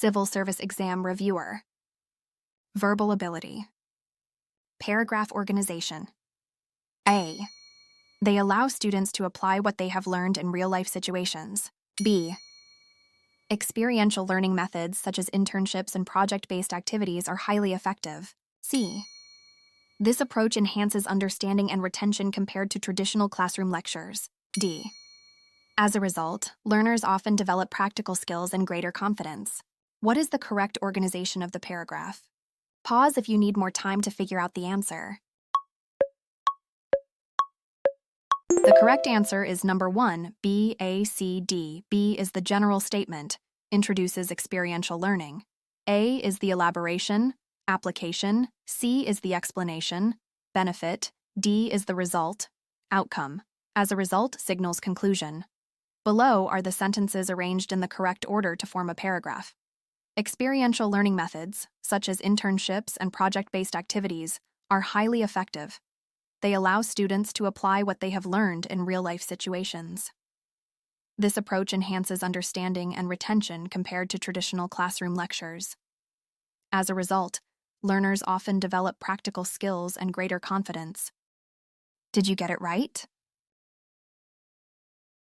Civil Service Exam Reviewer. Verbal ability. Paragraph organization. A. They allow students to apply what they have learned in real-life situations. B. Experiential learning methods such as internships and project-based activities are highly effective. C. This approach enhances understanding and retention compared to traditional classroom lectures. D. As a result, learners often develop practical skills and greater confidence. What is the correct organization of the paragraph? Pause if you need more time to figure out the answer. The correct answer is number 1, B, A, C, D. B is the general statement, introduces experiential learning. A is the elaboration, application. C is the explanation, benefit. D is the result, outcome. As a result, signals conclusion. Below are the sentences arranged in the correct order to form a paragraph. Experiential learning methods, such as internships and project-based activities, are highly effective. They allow students to apply what they have learned in real-life situations. This approach enhances understanding and retention compared to traditional classroom lectures. As a result, learners often develop practical skills and greater confidence. Did you get it right?